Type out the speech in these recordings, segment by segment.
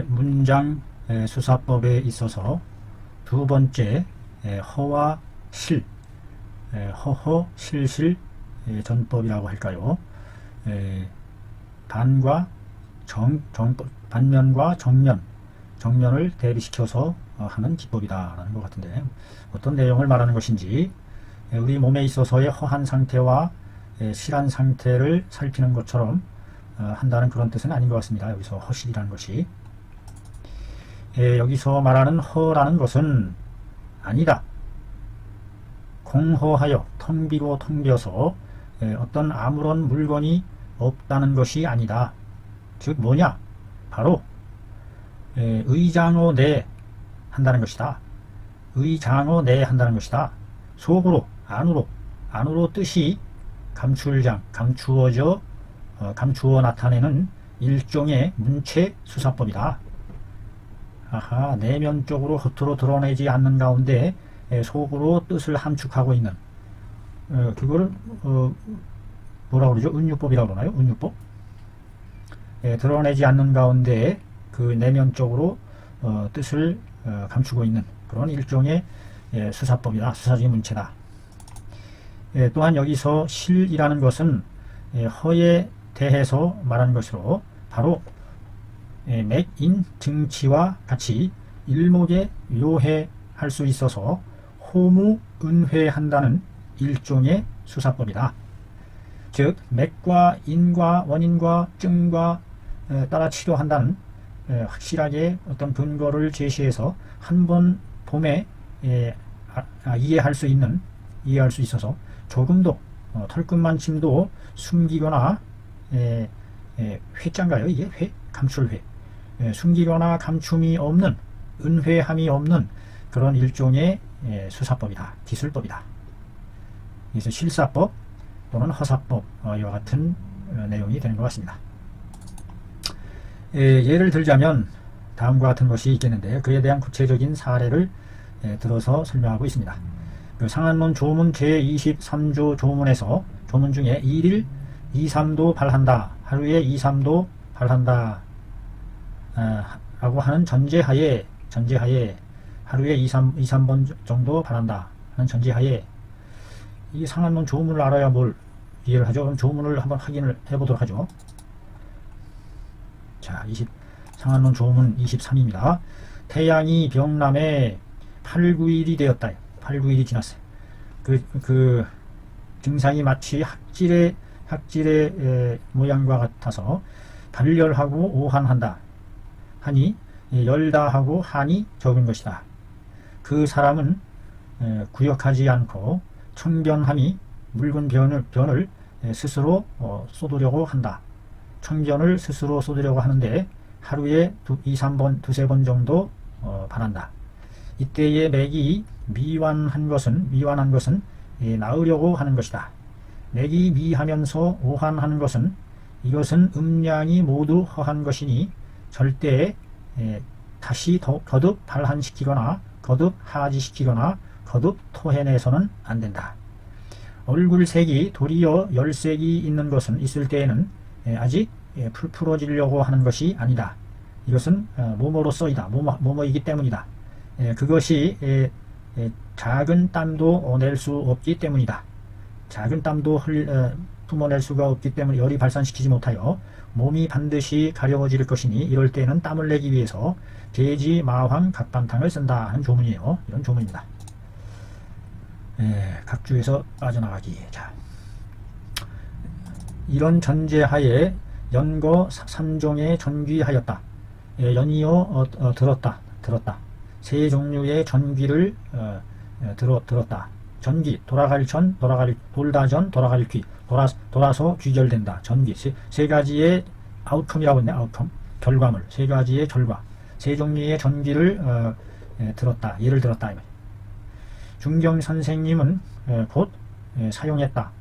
문장 수사법에 있어서 두 번째 허와 실, 허허 실실 전법이라고 할까요? 반과 반면과 정면을 대비시켜서 하는 기법이다라는 것 같은데, 어떤 내용을 말하는 것인지, 우리 몸에 있어서의 허한 상태와 실한 상태를 살피는 것처럼 한다는 그런 뜻은 아닌 것 같습니다. 여기서 허실이라는 것이, 여기서 말하는 허라는 것은 아니다, 공허하여 텅 비고 텅 비어서 어떤 아무런 물건이 없다는 것이 아니다. 즉 뭐냐, 바로 의장어내 한다는 것이다. 의장어내 한다는 것이다. 속으로, 안으로 뜻이 감추어 나타내는 일종의 문체 수사법이다. 아하, 내면적으로 겉으로 드러내지 않는 가운데 속으로 뜻을 함축하고 있는, 그거를 뭐라고 그러죠? 은유법이라고 그러나요? 은유법? 드러내지 않는 가운데 그 내면적으로 뜻을 감추고 있는 그런 일종의 수사법이다. 수사적인 문체다. 또한 여기서 실이라는 것은 허에 대해서 말하는 것으로, 바로 맥인 증치와 같이 일목에 요해할 수 있어서 호무은회한다는 일종의 수사법이다. 즉 맥과 인과 원인과 증과 따라 치료한다는 확실하게 어떤 근거를 제시해서 한 번 봄에 이해할 수 있어서 조금도 털끝만침도 숨기거나 회자인가요? 이게 회? 감출회. 숨기거나 감춤이 없는, 은회함이 없는 그런 일종의 수사법이다. 기술법이다. 그래서 실사법 또는 허사법, 이와 같은 내용이 되는 것 같습니다. 예를 들자면 다음과 같은 것이 있겠는데, 그에 대한 구체적인 사례를 들어서 설명하고 있습니다. 그 상한론 조문 제23조 조문에서, 조문 중에 1일 2~3도 발한다, 하루에 2~3도 발한다 라고 하는 전제하에 하루에 2~3번 정도 발한다 하는 전제하에, 이 상한론 조문을 알아야 뭘 이해를 하죠. 그럼 조문을 한번 확인을 해보도록 하죠. 자, 상한론 조문 23입니다. 태양이 병남에 8~9일이 되었다. 8~9일이 지났어요. 그 증상이 마치 학질의 모양과 같아서 발열하고 오한한다 하니, 열다하고 한이 적은 것이다. 그 사람은 구역하지 않고 청변함이 묽은 변을 스스로 쏟으려고 한다. 청변을 스스로 쏟으려고 하는데 하루에 2~3번 정도 바란다. 이때의 맥이 미완한 것은 나으려고 하는 것이다. 맥이 미하면서 오한하는 것은, 이것은 음량이 모두 허한 것이니 절대 다시 거듭 발한시키거나 거듭 하지시키거나 거듭 토해내서는 안 된다. 얼굴색이 도리어 열색이 있을 때에는 아직 풀어지려고 하는 것이 아니다. 이것은 뭐뭐로서이다. 뭐뭐이기 때문이다. 그것이 작은 땀도 낼 수 없기 때문이다. 작은 땀도 뿜어낼 수가 없기 때문에 열이 발산시키지 못하여 몸이 반드시 가려워질 것이니, 이럴 때는 땀을 내기 위해서 돼지, 마황, 각반탕을 쓴다 하는 조문이에요. 이런 조문입니다. 각주에서 빠져나가기. 자, 이런 전제하에 연거 3종에 전귀하였다. 연이어 들었다. 세 종류의 전귀를 들었다. 전귀, 돌아갈 전, 돌다 전, 돌아갈 귀, 돌아서 귀결된다. 전귀, 세 가지의 아웃컴이라고 했네. 아웃컴, 결과물, 세 가지의 결과, 세 종류의 전귀를 들었다. 예를 들었다. 중경 선생님은 곧 사용했다.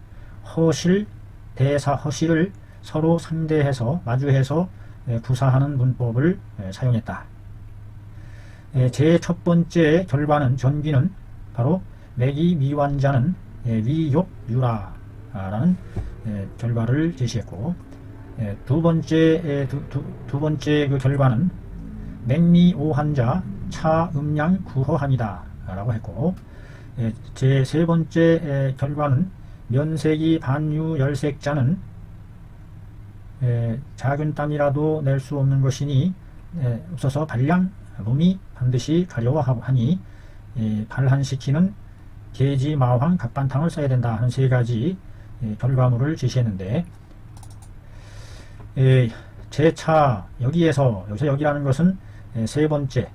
허실, 대사 허실을 서로 상대해서 마주해서 구사하는 문법을 사용했다. 제 첫 번째 결과는, 전귀는 바로 맥이 미완자는 위욕유라라는 결과를 제시했고, 두 번째 그 결과는 맹리 오한자 차 음양 구허함이다 라고 했고, 제 세 번째 결과는 면색이 반유 열색자는 작은 땀이라도 낼 수 없는 것이니 없어서 발량 몸이 반드시 가려워하니 발한시키는 계지 마황 각반탕을 써야 된다 하는 세 가지 결과물을 제시했는데, 제차 여기서 여기라는 것은 세 번째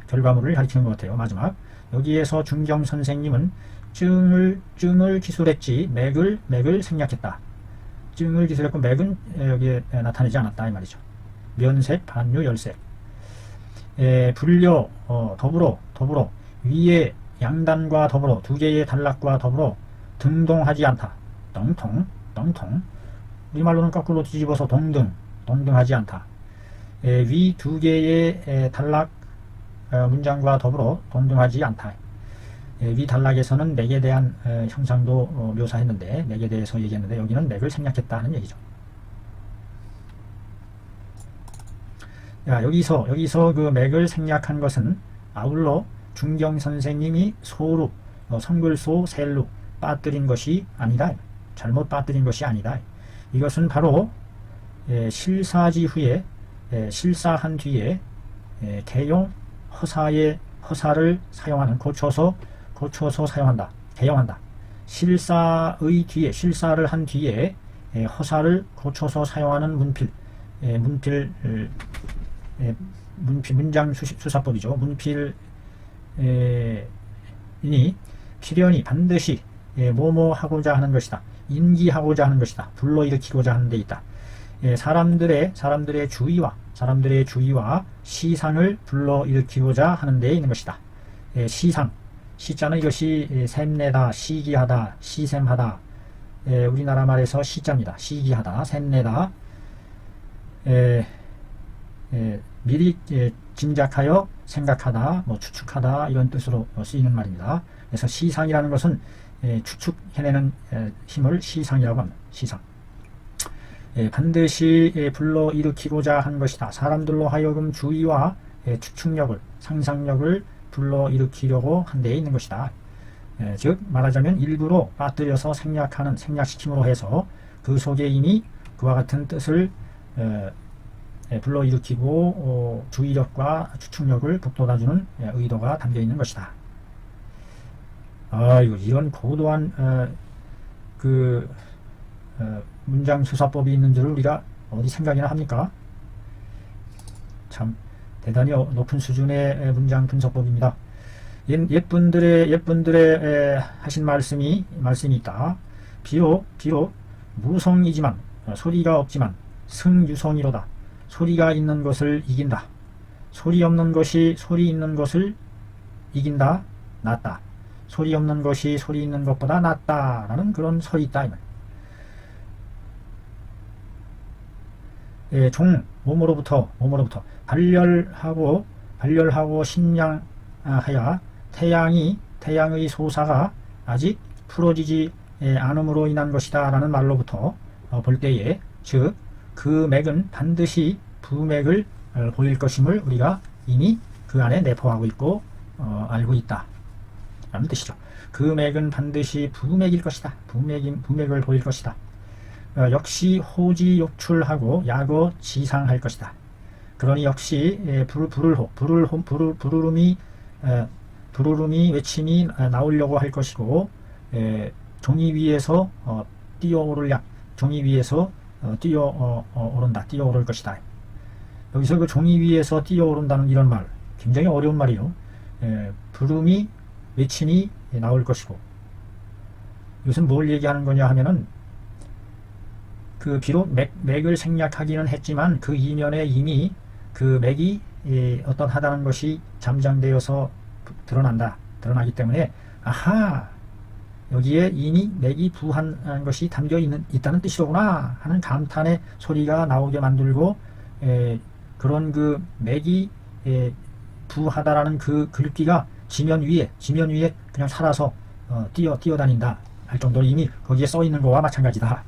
결과물을 가리키는 것 같아요. 마지막 여기에서 중경 선생님은 증을 기술했지 맥을 생략했다. 증을 기술했고 맥은 여기에 나타내지 않았다 이 말이죠. 면색 반유 열색 분려 더불어 위에 양단과 더불어 두 개의 단락과 더불어 등동하지 않다. 덩통 우리말로는 거꾸로 뒤집어서 동등하지 않다. 위 두 개의 단락 문장과 더불어 동등하지 않다. 위 단락에서는 맥에 대한 형상도 묘사했는데, 맥에 대해서 얘기했는데 여기는 맥을 생략했다 하는 얘기죠. 여기서 그 맥을 생략한 것은 아울러 중경 선생님이 소루 성글소 셀루 빠뜨린 것이 아니다. 잘못 빠뜨린 것이 아니다. 이것은 바로 실사지 후에 실사한 뒤에 개용 허사를 사용하는 고쳐서 사용한다. 개용한다. 실사의 뒤에 실사를 한 뒤에 허사를 고쳐서 사용하는 문장 수사법이죠. 문필이 필연이 반드시 뭐뭐 하고자 하는 것이다. 인기하고자 하는 것이다. 불러일으키고자 하는 데 있다. 사람들의 주의와 시상을 불러일으키고자 하는 데 있는 것이다. 시상, 시자는 이것이 샘내다, 시기하다, 시샘하다. 우리나라 말에서 시자입니다. 시기하다, 샘내다. 미리 짐작하여 생각하다, 추측하다 이런 뜻으로 쓰이는 말입니다. 그래서 시상이라는 것은 추측해내는 힘을 시상이라고 합니다. 시상. 반드시 불러일으키고자 한 것이다. 사람들로 하여금 주의와 추측력을, 상상력을 불러일으키려고 한 데에 있는 것이다. 즉 말하자면 일부러 빠뜨려서 생략시킴으로 해서 그 속에 이미 그와 같은 뜻을 불러일으키고 주의력과 추측력을 북돋아주는 의도가 담겨 있는 것이다. 이런 고도한 문장 수사법이 있는 줄을 우리가 어디 생각이나 합니까? 참 대단히 높은 수준의 문장 분석법입니다. 옛분들의 하신 말씀이 있다. 비록 무성이지만 소리가 없지만 승유성이로다. 소리가 있는 것을 이긴다. 소리 없는 것이 소리 있는 것을 이긴다. 낫다. 소리 없는 것이 소리 있는 것보다 낫다라는 그런 설이 있다. 몸으로부터 발열하고 신양하여 태양의 소사가 아직 풀어지지 않음으로 인한 것이다 라는 말로부터 볼 때에, 즉 그 맥은 반드시 부맥을 보일 것임을 우리가 이미 그 안에 내포하고 있고 알고 있다 라는 뜻이죠. 그 맥은 반드시 부맥일 것이다. 부맥을 보일 것이다. 역시 호지 욕출하고 야거 지상할 것이다. 그러니 역시 부르름이 외침이 나오려고 할 것이고, 종이 위에서 뛰어오를 종이 위에서 뛰어오를 것이다. 여기서 그 종이 위에서 뛰어오른다는 이런 말 굉장히 어려운 말이요. 부름이 외침이 나올 것이고, 이것은 뭘 얘기하는 거냐 하면은 비록 맥을 생략하기는 했지만 그 이면에 이미 그 맥이 어떠하다는 것이 잠장되어서 드러나기 때문에 여기에 이미 맥이 부한 것이 담겨 있다는 뜻이로구나 하는 감탄의 소리가 나오게 만들고, 그런 그 맥이 부하다라는 그 글귀가 지면 위에 그냥 살아서 뛰어다닌다 할 정도로 이미 거기에 써 있는 거와 마찬가지다.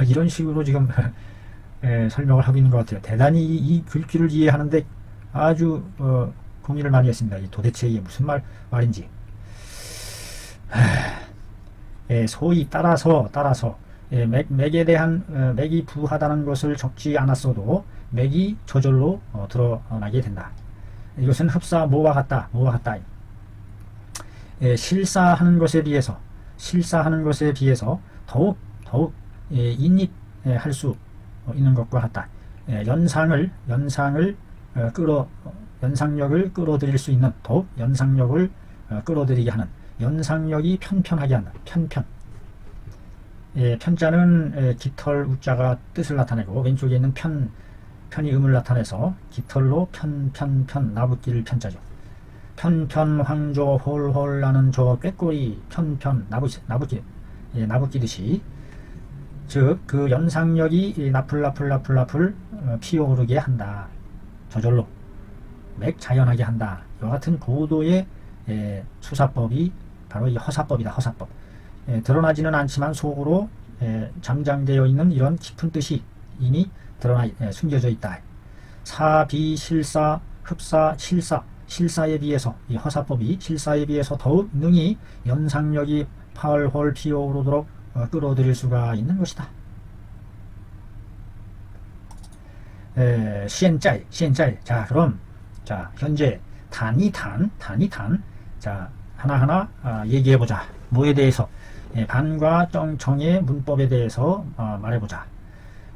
이런 식으로 지금 설명을 하고 있는 것 같아요. 대단히 이 글귀를 이해하는데 아주 고민을 많이 했습니다. 도대체 이게 무슨 말인지. 소위 따라서 맥에 대한 맥이 부하다는 것을 적지 않았어도 맥이 저절로 드러나게 된다. 이것은 흡사모와 같다. 실사하는 것에 비해서 더욱 인입할 수 있는 것과 같다. 연상력을 끌어들일 수 있는, 더욱 연상력을 끌어들이게 하는, 연상력이 편편하게 한다. 편자는 깃털 우자가 뜻을 나타내고, 왼쪽에 있는 편이 음을 나타내서 깃털로 편 나붓기를 편자죠. 편편황조 홀홀 나는 저 꾀꼬리 나붓기듯이, 즉 그 연상력이 나풀 피어오르게 한다. 저절로 맥자연하게 한다. 이와 같은 고도의 수사법이 바로 이 허사법이다. 허사법. 드러나지는 않지만 속으로 잠장되어 있는 이런 깊은 뜻이 이미 숨겨져 있다. 사비실사 흡사 실사에 비해서, 이 허사법이 실사에 비해서 더욱 능히 연상력이 팔홀 피어오르도록 끌어들일 수가 있는 것이다. 시엔짤. 자, 그럼 현재 단이탄 자, 하나하나 얘기해보자. 뭐에 대해서? 반과 정의 문법에 대해서 말해보자.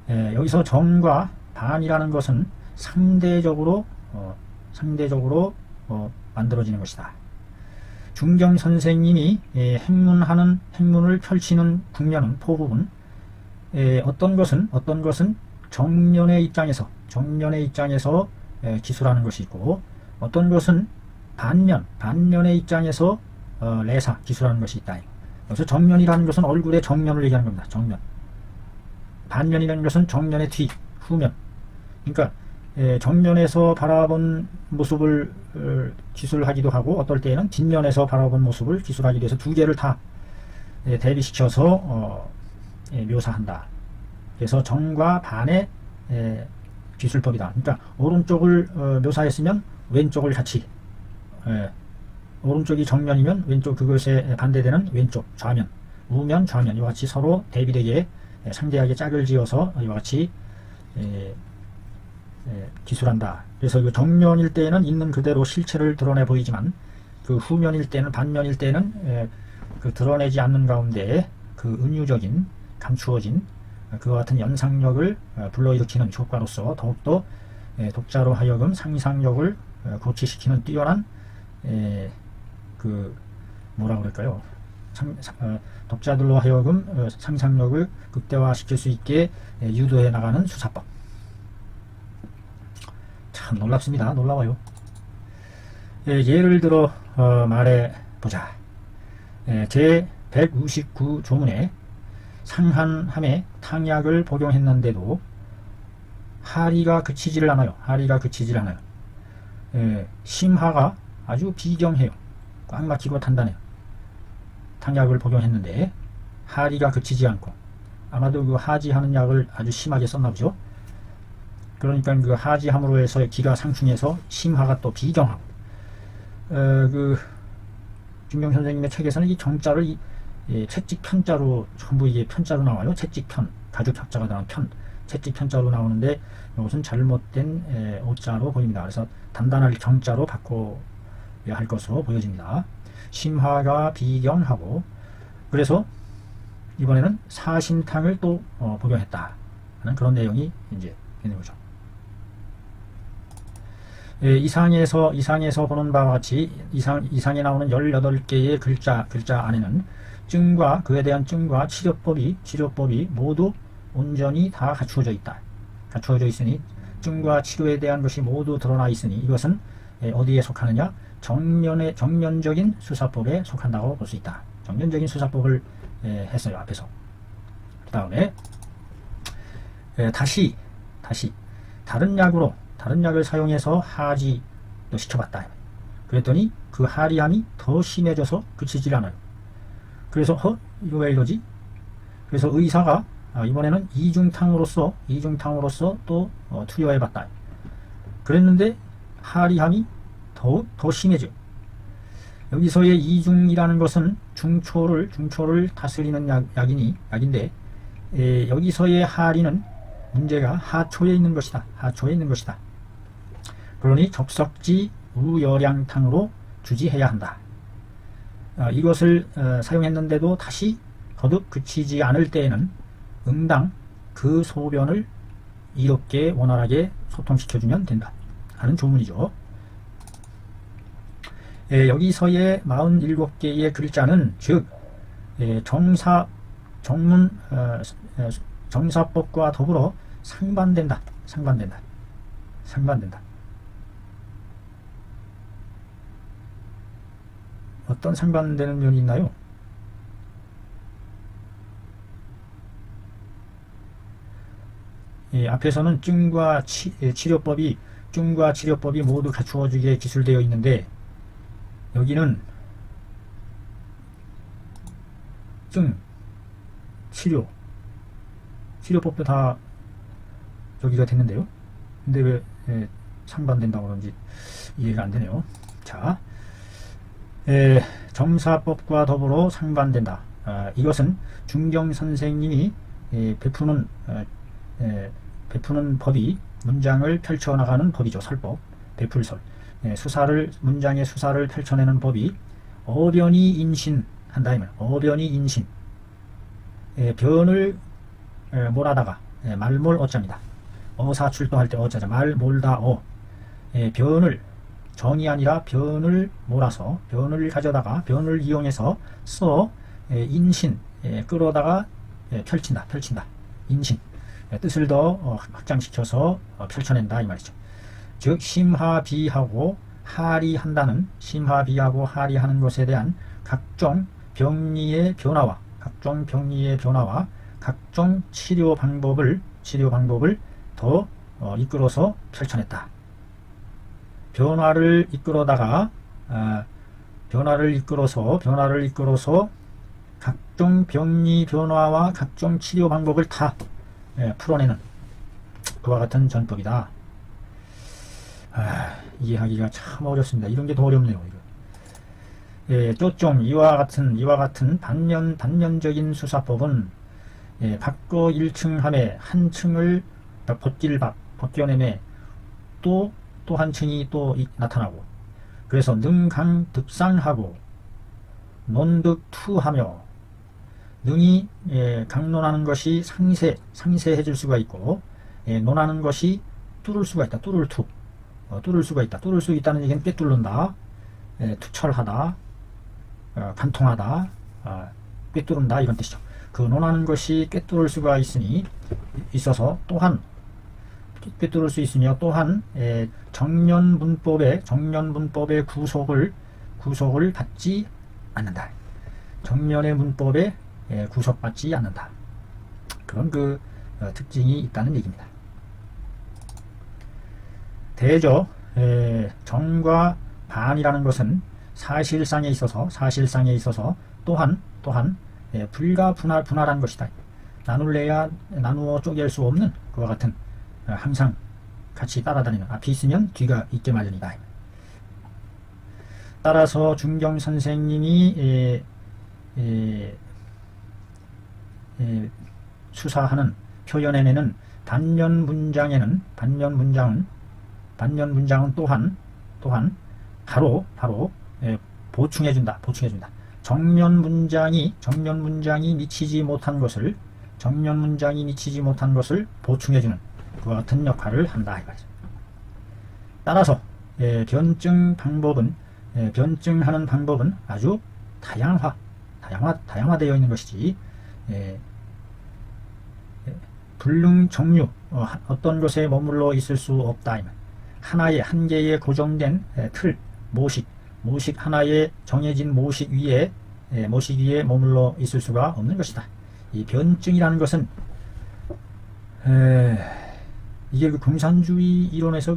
여기서 정과 반이라는 것은 상대적으로 만들어지는 것이다. 중경 선생님이 행문을 펼치는 국면은, 포부분, 어떤 것은 정면의 입장에서 기술하는 것이 있고, 어떤 것은 반면의 입장에서 레사, 기술하는 것이 있다. 여기서 정면이라는 것은 얼굴의 정면을 얘기하는 겁니다. 정면. 반면이라는 것은 정면의 뒤, 후면. 그러니까 정면에서 바라본 모습을 기술하기도 하고, 어떨 때에는 뒷면에서 바라본 모습을 기술하기도 해서 두 개를 다 대비시켜서 묘사한다. 그래서 정과 반의 기술법이다. 그러니까 오른쪽을 묘사했으면 왼쪽을 같이, 오른쪽이 정면이면 왼쪽, 그것에 반대되는 왼쪽, 좌면, 우면, 좌면, 이와 같이 서로 대비되게 상대하게 짝을 지어서 이와 같이 기술한다. 그래서 그 정면일 때에는 있는 그대로 실체를 드러내 보이지만, 그 후면일 때는, 반면일 때는 그 드러내지 않는 가운데 그 은유적인, 감추어진 그와 같은 연상력을 불러일으키는 효과로서 더욱더 독자로 하여금 상상력을 고취시키는 뛰어난 독자들로 하여금 상상력을 극대화시킬 수 있게 유도해 나가는 수사법. 참 놀랍습니다. 놀라워요. 예를 들어 말해보자. 제 159 조문에 상한함에 탕약을 복용했는데도 하리가 그치지를 않아요. 심하가 아주 비경해요. 꽉 막히고 단단해요. 탕약을 복용했는데 하리가 그치지 않고, 아마도 그 하지하는 약을 아주 심하게 썼나 보죠. 그러니까 그 하지함으로 해서 기가 상충해서 심하가 또 비경하고, 그 중경 선생님의 책에서는 이 정자를 채찍 편자로 전부 이게 편자로 나와요. 채찍 편, 가죽 격자가 나온 채찍 편자로 나오는데 이것은 잘못된 오자로 보입니다. 그래서 단단하게 정자로 바꿔야 할 것으로 보여집니다. 심화가 비경하고, 그래서 이번에는 사신탕을 또 복용했다 하는 그런 내용이 이제 있는 거죠. 이상에서 보는 바와 같이 이상에 나오는 18개의 글자 안에는 증과 그에 대한 증과 치료법이 모두 온전히 다 갖추어져 있으니, 증과 치료에 대한 것이 모두 드러나 있으니 이것은 어디에 속하느냐? 정면적인 수사법에 속한다고 볼 수 있다. 정면적인 수사법을 했어요, 앞에서. 그 다음에 다시 다른 약을 사용해서 하지도 시켜봤다. 그랬더니 그 하리함이 더 심해져서 그치질 않아요. 그래서 이거 왜 이러지? 그래서 의사가 이번에는 이중탕으로서 또 투여해봤다. 그랬는데 하리함이 더욱 더 심해져. 여기서의 이중이라는 것은 중초를 다스리는 약인데, 여기서의 하리는 문제가 하초에 있는 것이다. 하초에 있는 것이다. 그러니 적석지 우여량탕으로 주지해야 한다. 이것을 사용했는데도 다시 거듭 그치지 않을 때에는 응당 그 소변을 이롭게 원활하게 소통시켜주면 된다 하는 조문이죠. 여기서의 47개의 글자는 즉 정사법과 더불어 상반된다. 어떤 상반되는 면이 있나요? 앞에서는 증과 치료법이 모두 갖추어지게 기술되어 있는데, 여기는 치료법도 다 여기가 됐는데요. 근데 왜 상반된다고 그런지 이해가 안 되네요. 자, 정사법과 더불어 상반된다. 이것은 중경 선생님이 베푸는 법이 문장을 펼쳐나가는 법이죠. 설법, 베풀설. 문장의 수사를 펼쳐내는 법이 어변이 인신한다. 어변이 인신. 변을 몰아다가 말몰 어자입니다. 어사출동할 때 어자자. 말몰다 변을 정이 아니라 변을 몰아서 변을 가져다가 변을 이용해서 인신 끌어다가 펼친다. 인신 뜻을 더 확장시켜서 펼쳐낸다 이 말이죠. 즉 심하비하고 하리한다는 심하비하고 하리하는 것에 대한 각종 병리의 변화와 각종 치료 방법을 더 이끌어서 펼쳐냈다. 변화를 이끌어서 각종 병리 변화와 각종 치료 방법을 다 풀어내는 그와 같은 전법이다. 이해하기가 참 어렵습니다. 이런 게 더 어렵네요. 쪼종 이와 같은 단면적인 수사법은 바꿔 1층함에 한 층을 벗겨내매 또 한 층이 또 나타나고, 그래서 능강득상하고 논득투하며 능이 강론하는 것이 상세해질 수가 있고, 논하는 것이 뚫을 수가 있다. 뚫을 수 있다는 얘기는 꿰뚫는다, 투철하다, 관통하다, 꿰뚫는다 이런 뜻이죠. 그 논하는 것이 꿰뚫을 수가 있어서 또한 꿰뚫을 수 있으며 또한 정년문법의 구속을 받지 않는다. 정년의 문법에 구속받지 않는다. 그런 특징이 있다는 얘기입니다. 대저 정과 반이라는 것은 사실상에 있어서 또한 불가분할한 것이다. 나누어 쪼갤 수 없는 그와 같은 항상 같이 따라다니는, 앞이 있으면 뒤가 있게 마련이다. 따라서 중경 선생님이 수사하는 표현해내는 단면 문장은 또한 바로 보충해준다. 정면 문장이 미치지 못한 것을 보충해주는 그와 같은 역할을 한다. 따라서 변증하는 방법은 아주 다양화되어 있는 것이지, 불능 정류 어떤 것에 머물러 있을 수 없다. 한 개의 고정된 틀, 모식 하나의 정해진 모식 위에 머물러 있을 수가 없는 것이다. 이 변증이라는 것은 이게 공산주의 이론에서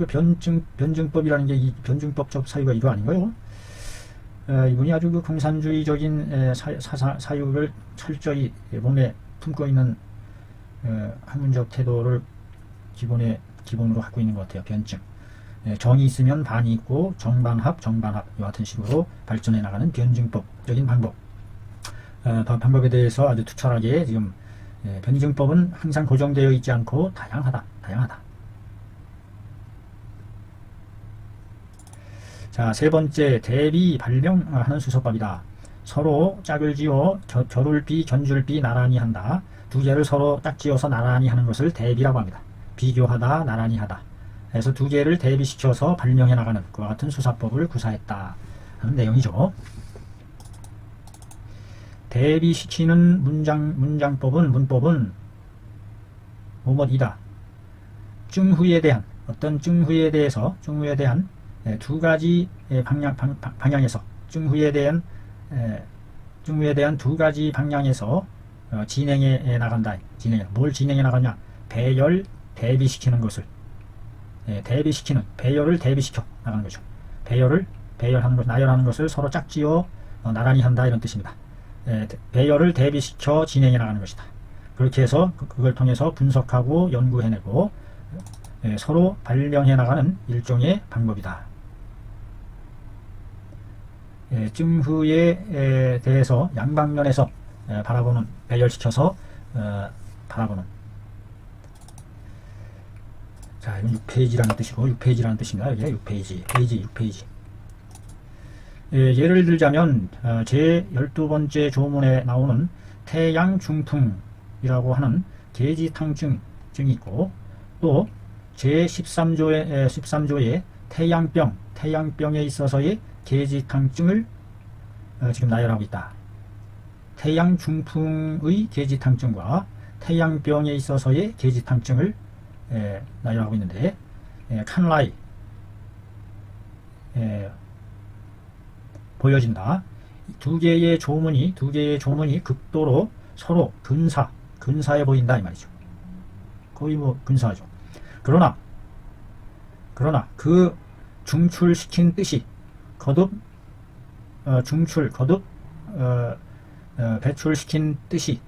변증법이라는 게 이 변증법적 사유가 이거 아닌가요? 이분이 아주 공산주의적인 사유를 철저히 몸에 품고 있는 학문적 태도를 기본으로 갖고 있는 것 같아요. 변증. 정이 있으면 반이 있고 정반합, 정반합 이와 같은 식으로 발전해 나가는 변증법적인 방법. 방법에 대해서 아주 투철하게 지금 변증법은 항상 고정되어 있지 않고 다양하다. 자, 세 번째, 대비 발명하는 수서법이다. 서로 짝을 지어 겨룰비, 견줄비 나란히 한다. 두 개를 서로 짝 지어서 나란히 하는 것을 대비라고 합니다. 비교하다, 나란히 하다. 그래서 두 개를 대비시켜서 발명해 나가는 그와 같은 수사법을 구사했다 하는 내용이죠. 대비시키는 문법은 뭐뭐이다. 증후에 대한 어떤 증후에 대한 두 가지 방향에서 증후에 대한 두 가지 방향에서 진행해 나간다. 뭘 진행해 나가냐? 배열, 대비시키는 것을 배열을 대비시켜 나가는 거죠. 배열하는 것, 나열하는 것을 서로 짝지어 나란히 한다 이런 뜻입니다. 배열을 대비시켜 진행해 나가는 것이다. 그렇게 해서 그걸 통해서 분석하고 연구해내고 서로 발명해 나가는 일종의 방법이다. 증후에 대해서 양방면에서 바라보는, 배열시켜서 바라보는. 자, 이건 6페이지라는 뜻이고 6페이지라는 뜻입니다. 여기가 6페이지. 예를 들자면 제 12번째 조문에 나오는 태양중풍이라고 하는 계지탕증이 있고, 또 제 13조의 태양병에 있어서의 계지탕증을 지금 나열하고 있다. 태양중풍의 계지탕증과 태양병에 있어서의 계지탕증을 나열하고 있는데, 칸라이 보여진다. 두 개의 조문이 극도로 서로 근사해 보인다 이 말이죠. 거의 뭐 근사하죠. 그러나 그 중출시킨 뜻이 거듭 배출시킨 뜻이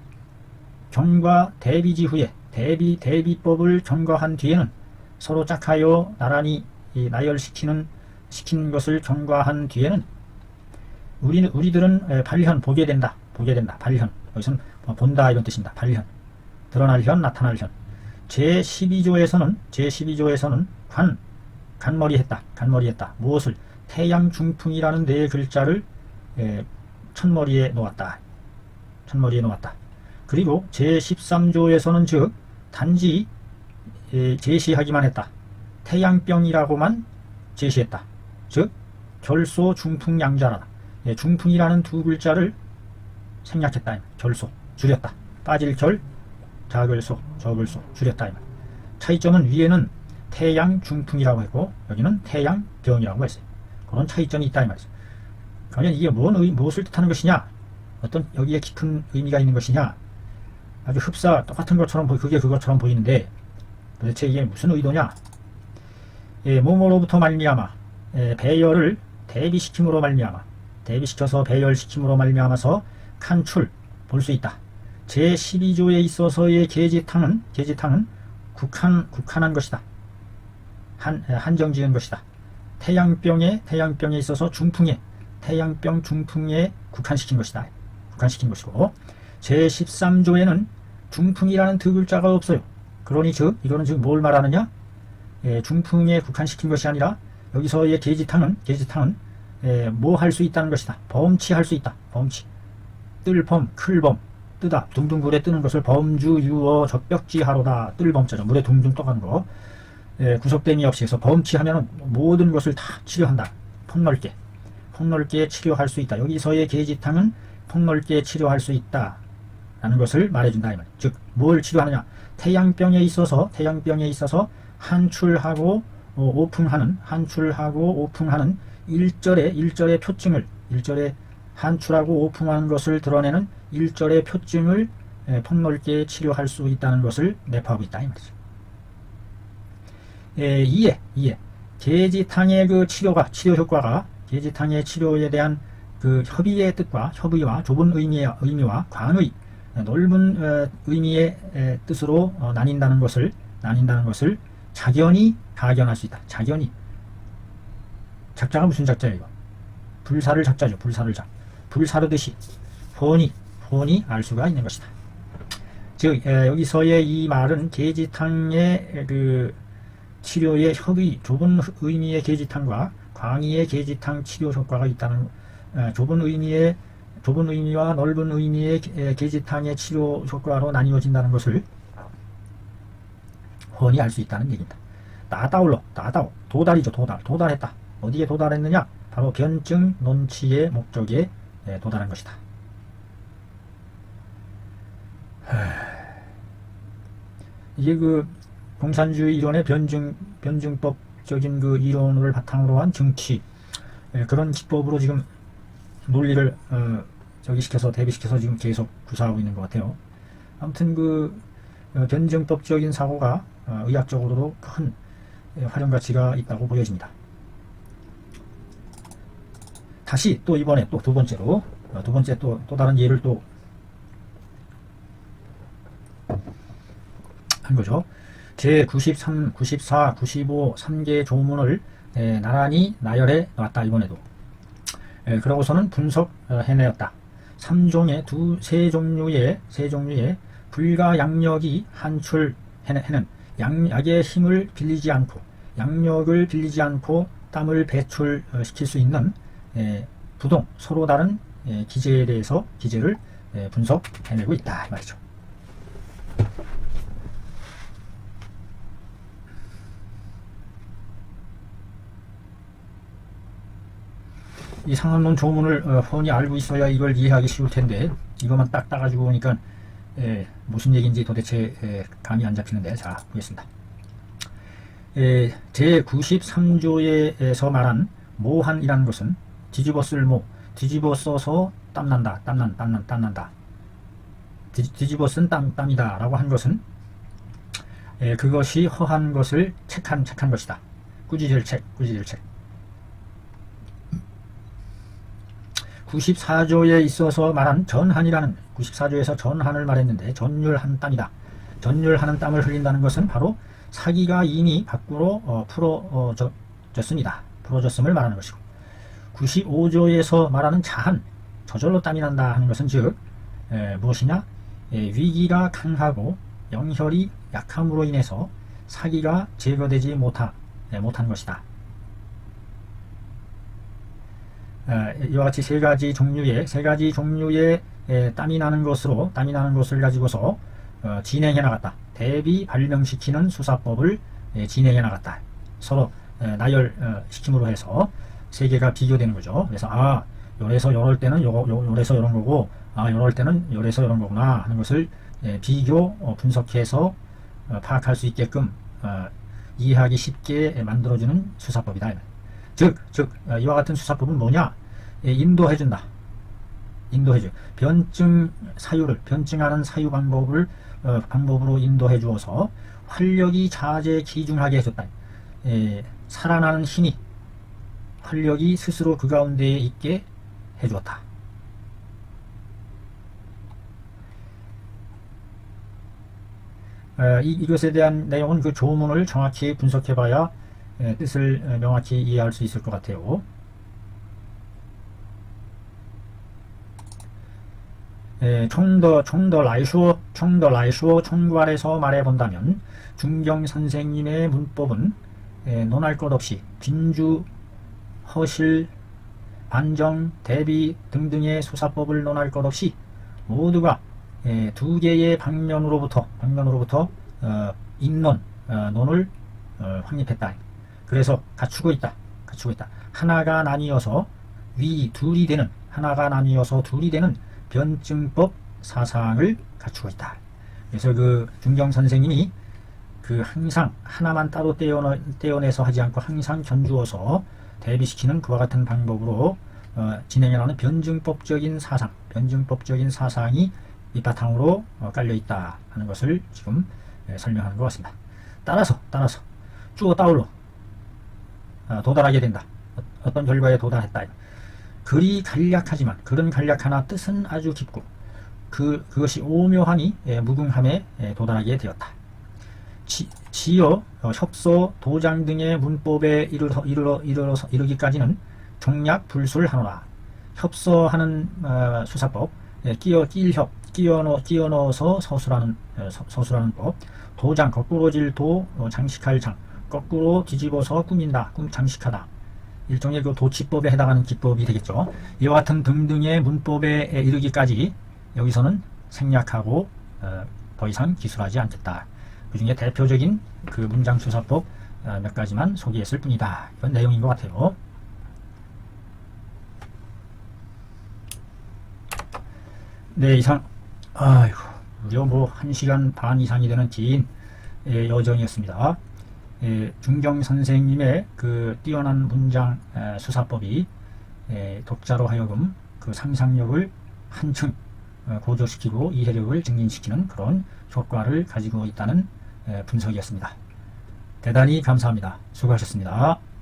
경과 대비지 후에 대비법을 경과한 뒤에는 서로 짝하여 나란히 나열시킨 것을 경과한 뒤에는 우리들은 보게 된다. 발현. 여기서는 본다 이런 뜻입니다. 발현. 드러날 현, 나타날 현. 제12조에서는 간머리 했다. 무엇을? 태양중풍이라는 네 글자를 첫머리에 놓았다. 그리고 제13조에서는 즉 단지 제시하기만 했다. 태양병이라고만 제시했다. 즉 결소 중풍양자라다. 중풍이라는 두 글자를 생략했다. 결소, 줄였다. 빠질 결, 자글소, 적을소, 줄였다. 차이점은 위에는 태양중풍이라고 했고 여기는 태양병이라고 했어요. 그런 차이점이 있다 이 말이죠. 그러면 이게 무엇을 뜻하는 것이냐? 어떤 여기에 깊은 의미가 있는 것이냐? 아주 흡사 똑같은 것처럼 그것처럼 보이는데 도대체 이게 무슨 의도냐? 뭐뭐로부터 말미암아 배열을 대비시킴으로 말미암아 대비시켜서 배열시킴으로 말미암아서 칸출 볼 수 있다. 제12조에 있어서의 계지탕은 국한한 것이다. 한정지은 것이다. 태양병에 있어서 태양병 중풍에 국한시킨 것이다. 국한시킨 것이고 제13조에는 중풍이라는 두 글자가 없어요. 그러니 이거는 즉 뭘 말하느냐? 중풍에 국한시킨 것이 아니라 여기서의 계지탕은 뭐 할 수 있다는 것이다. 범치할 수 있다. 범치. 뜰범, 클범, 뜨다. 둥둥 물에 뜨는 것을 범주, 유어, 적벽지하로다. 뜰범자죠. 물에 둥둥 떠가는 거. 구석됨이 없이 해서 범치하면 모든 것을 다 치료한다. 폭넓게 치료할 수 있다. 여기서의 계지탕은 폭넓게 치료할 수 있다. 라는 것을 말해준다. 이 말. 즉, 뭘 치료하느냐? 태양병에 있어서 한출하고 오풍하는 일절의 표증을, 한출하고 오풍하는 것을 드러내는 일절의 표증을 폭넓게 치료할 수 있다는 것을 내포하고 있다. 이 말이죠. 이에 계지탕의 치료 효과가 계지탕의 치료에 대한 협의의 뜻과 협의와 좁은 의미와 광의 넓은 의미의 뜻으로 나뉜다는 것을 작연히 가견할 수 있다. 작연히 작자가 무슨 작자예요 이거? 불사를 작자죠. 불사를 작. 불사르듯이 훤히 알 수가 있는 것이다. 즉 여기서의 이 말은 계지탕의 그 치료의 협의, 좁은 의미의 계지탕과 광의의 계지탕 치료 효과가 있다는, 좁은 의미와 넓은 의미의 계지탕의 치료 효과로 나뉘어진다는 것을 훤히 알 수 있다는 얘기입니다. 나다올러, 도달이죠. 도달했다. 어디에 도달했느냐? 바로 변증 논치의 목적에 도달한 것이다. 이게 그 공산주의 이론의 변증법적인 그 이론을 바탕으로 한 정치, 그런 기법으로 지금 논리를 대비시켜서 지금 계속 구사하고 있는 것 같아요. 아무튼 그 변증법적인 사고가 의학적으로도 큰 활용 가치가 있다고 보여집니다. 다시 또 이번에 또 두 번째로 또 다른 예를 또 한 거죠. 제 93, 94, 95 3개의 조문을 나란히 나열해 놨다. 이번에도 그러고서는 분석해내었다. 3종의 세 종류의 불가 양력이 한출해는 약의 힘을 빌리지 않고 양력을 빌리지 않고 땀을 배출시킬 수 있는 부동 서로 다른 기제에 대해서 기제를 분석해내고 있다 이 말이죠. 이 상한론 조문을 훤히 알고 있어야 이걸 이해하기 쉬울 텐데 이것만 딱 따가지고 보니까 무슨 얘기인지 도대체 감이 안 잡히는데, 자 보겠습니다. 제 93조에서 말한 모한이라는 것은 뒤집어 쓸 모, 뒤집어 써서 땀난다. 뒤집어 쓴 땀이다 라고 한 것은 그것이 허한 것을 책한 것이다. 꾸짖을 책. 94조에 있어서 말한 전한이라는, 94조에서 전한을 말했는데 전율한 땀이다. 전율하는 땀을 흘린다는 것은 바로 사기가 이미 밖으로 풀어졌음을 말하는 것이고, 95조에서 말하는 자한, 저절로 땀이 난다 하는 것은 즉 무엇이냐? 위기가 강하고 영혈이 약함으로 인해서 사기가 제거되지 못한 것이다. 이와 같이 세 가지 종류의 땀이 나는 것을 가지고서 진행해 나갔다. 대비 발명시키는 수사법을 진행해 나갔다. 서로 나열시킴으로 해서 세 개가 비교되는 거죠. 그래서 요래서 요럴 때는 요래서 요런 거고, 요럴 때는 요래서 요런 거구나 하는 것을 비교 분석해서 파악할 수 있게끔 이해하기 쉽게 만들어주는 수사법이다. 즉 이와 같은 수사법은 뭐냐? 인도해준다. 변증하는 사유 방법으로 인도해 주어서 활력이 자제 기중하게 해줬다. 살아나는 힘이, 활력이 스스로 그 가운데에 있게 해주었다. 이것에 대한 내용은 그 조문을 정확히 분석해봐야 뜻을 명확히 이해할 수 있을 것 같아요. 총괄해서 말해본다면 중경 선생님의 문법은 논할 것 없이 빈주, 허실, 반정, 대비 등등의 수사법을 논할 것 없이 모두가 두 개의 방면으로부터 논을 확립했다. 그래서 갖추고 있다. 하나가 나뉘어서 둘이 되는 변증법 사상을 갖추고 있다. 그래서 그 중경 선생님이 항상 하나만 따로 떼어내서 하지 않고 항상 견주어서 대비시키는 그와 같은 방법으로 진행해나가는 변증법적인 사상이 밑바탕으로 깔려 있다 하는 것을 지금 설명하는 것 같습니다. 따라서 쭈어 따올러 도달하게 된다. 어떤 결과에 도달했다. 글은 간략하나 뜻은 아주 깊고 그것이 오묘하니 무궁함에 도달하게 되었다. 지어, 협서, 도장 등의 문법에 이르기까지는 종약 불술하노라. 협서하는 수사법, 끼어 넣어서 서술하는 법, 도장, 거꾸로 질도, 장식할 장, 거꾸로 뒤집어서 꾸민다, 장식하다. 일종의 그 도치법에 해당하는 기법이 되겠죠. 이와 같은 등등의 문법에 이르기까지 여기서는 생략하고 더 이상 기술하지 않겠다. 그 중에 대표적인 그 문장수사법 몇 가지만 소개했을 뿐이다. 이런 내용인 것 같아요. 네, 이상, 무려 1시간 반 이상이 되는 긴 여정이었습니다. 중경 선생님의 그 뛰어난 문장 수사법이 독자로 하여금 그 상상력을 한층 고조시키고 이해력을 증진시키는 그런 효과를 가지고 있다는 분석이었습니다. 대단히 감사합니다. 수고하셨습니다.